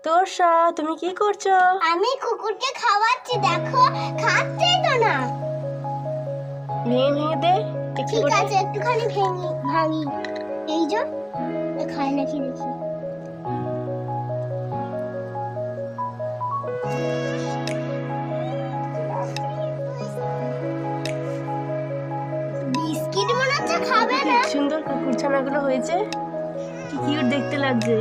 তোষা, তুমি কি করছো? আমি কুকুরকে খাওয়াচ্ছি, দেখো খাচ্ছেই তো না। ভেঙে ভেঙে দে একটু ঠিক করে। আছে, একটুখানি ভাঙি। এই যে খায় নাকি দেখি। বিস্কিট মনে হচ্ছে খাবে না। সুন্দর কুকুরছানাগুলো হয়েছে, কি কিউট দেখতে লাগছে।